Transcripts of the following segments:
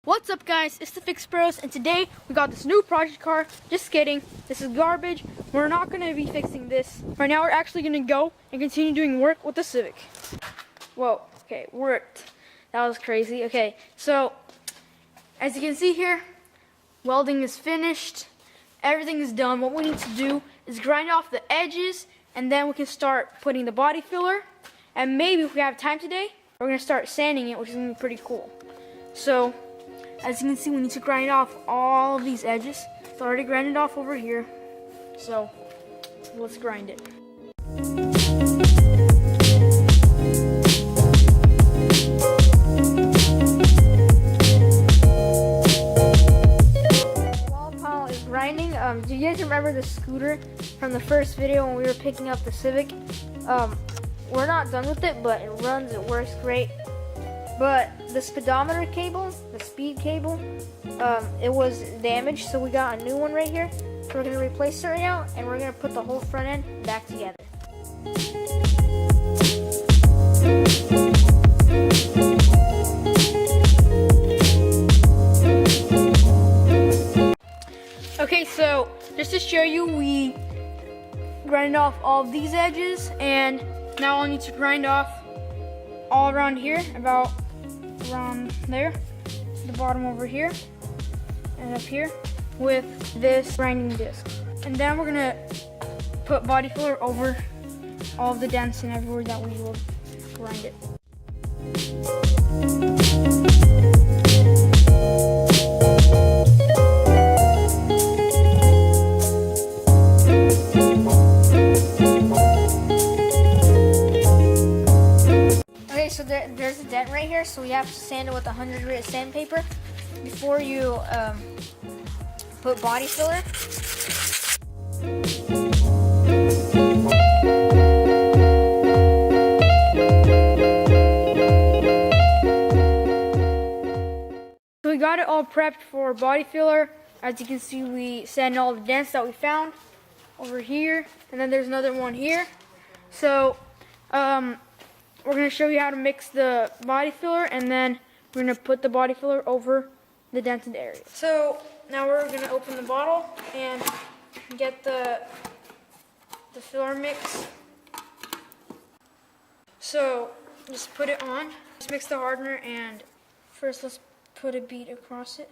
What's up guys, it's the Fixbroz, and today we got this new project car. Just kidding, this is garbage. We're not going to be fixing this. Right now we're actually going to go and continue doing work with the Civic. Whoa, okay, worked. That was crazy. Okay, so as you can see here, welding is finished. Everything is done. What we need to do is grind off the edges, and then we can start putting the body filler. And maybe if we have time today, we're going to start sanding it, which is going to be pretty cool. So as you can see, we need to grind off all of these edges. It's already grinded off over here. So let's grind it. Wall pile is grinding. Do you guys remember the scooter from the first video when we were picking up the Civic? We're not done with it, but it runs, it works great. But the speedometer cable, the speed cable, it was damaged, so we got a new one right here. So we're gonna replace it right now, and we're gonna put the whole front end back together. Okay, so just to show you, we grinded off all of these edges, and now I'll need to grind off all around here, about around there, the bottom over here, and up here with this grinding disc. And then we're gonna put body filler over all of the dents and everywhere that we will grind it. So there's a dent right here, so we have to sand it with 100 grit sandpaper before you put body filler. So we got it all prepped for body filler. As you can see, we sanded all the dents that we found over here, and then there's another one here. So we're going to show you how to mix the body filler, and then we're going to put the body filler over the dented area. So now we're going to open the bottle and get the filler mix. So just put it on. Just mix the hardener, and first let's put a bead across it.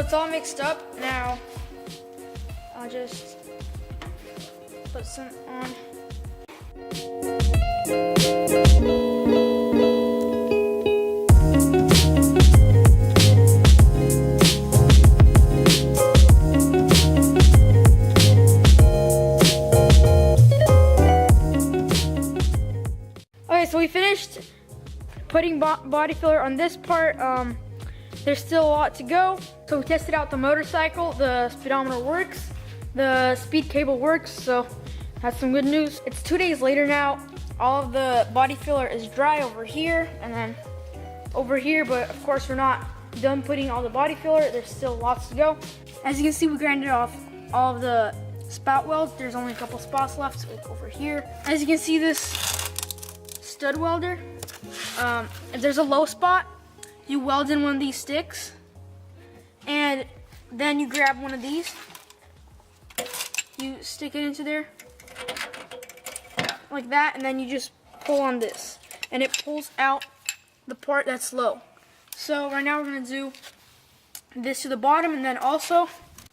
It's all mixed up. Now I'll just put some on. Okay, so we finished putting body filler on this part. There's still a lot to go. So we tested out the motorcycle, the speedometer works, the speed cable works, so that's some good news. It's 2 days later now. All of the body filler is dry over here and then over here, but of course we're not done putting all the body filler. There's still lots to go. As you can see, we grinded off all of the spout welds. There's only a couple spots left over here. As you can see, this stud welder, if there's a low spot, you weld in one of these sticks, and then you grab one of these, you stick it into there like that, and then you just pull on this, and it pulls out the part that's low. So right now we're going to do this to the bottom, and then also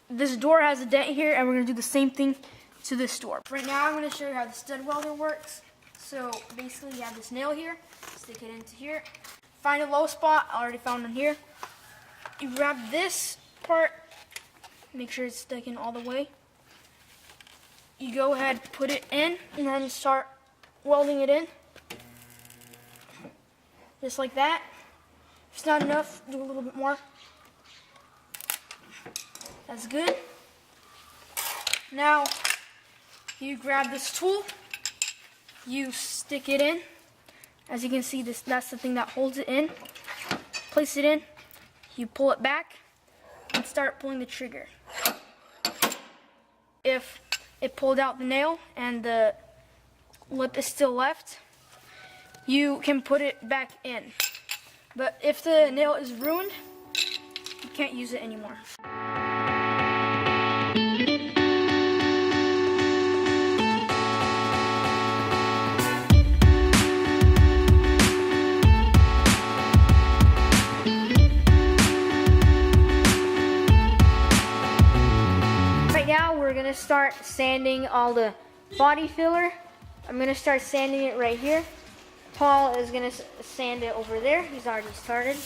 this door has a dent here, and we're going to do the same thing to this door. Right now I'm going to show you how the stud welder works. So basically you have this nail here, stick it into here. Find a low spot. I already found one here. You grab this part, make sure it's sticking all the way. You go ahead, put it in, and then start welding it in. Just like that. If it's not enough, do a little bit more. That's good. Now, you grab this tool, you stick it in. As you can see, that's the thing that holds it in. Place it in, you pull it back, and start pulling the trigger. If it pulled out the nail and the lip is still left, you can put it back in. But if the nail is ruined, you can't use it anymore. Right now we're gonna start sanding all the body filler. I'm gonna start sanding it right here. Paul is gonna sand it over there. He's already started.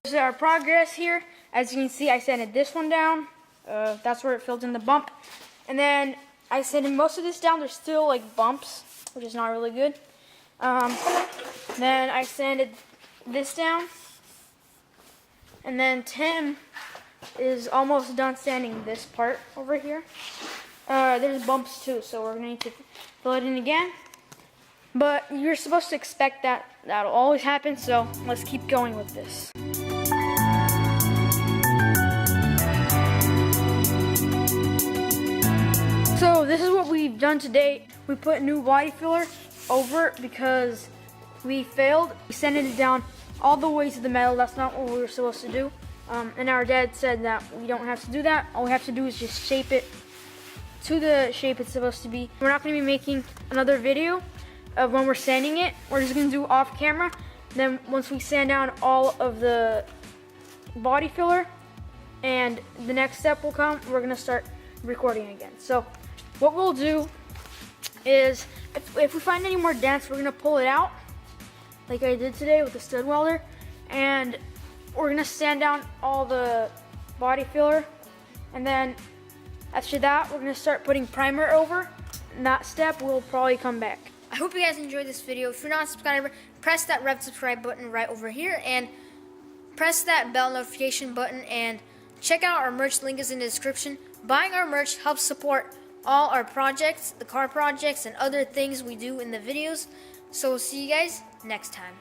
This is our progress here. As you can see, I sanded this one down. That's where it filled in the bump. And then I sanded most of this down. There's still like bumps, which is not really good. Then I sanded this down. And then Tim is almost done sanding this part over here. There's bumps too, so we're gonna need to fill it in again. But you're supposed to expect that. That'll always happen, so let's keep going with this. So this is what we've done today. We put new body filler over it because we failed. We sanded it down all the way to the metal. That's not what we were supposed to do. And our dad said that we don't have to do that. All we have to do is just shape it to the shape it's supposed to be. We're not going to be making another video of when we're sanding it. We're just going to do off camera. Then once we sand down all of the body filler and the next step will come, we're going to start recording again. So what we'll do is if we find any more dents, we're going to pull it out like I did today with the stud welder, and we're going to sand down all the body filler, and then after that we're going to start putting primer over, and that step will probably come back. I hope you guys enjoyed this video. If you're not a subscriber, press that red subscribe button right over here and press that bell notification button, and check out our merch. Link is in the description. Buying our merch helps support all our projects, the car projects, and other things we do in the videos. So we'll see you guys next time.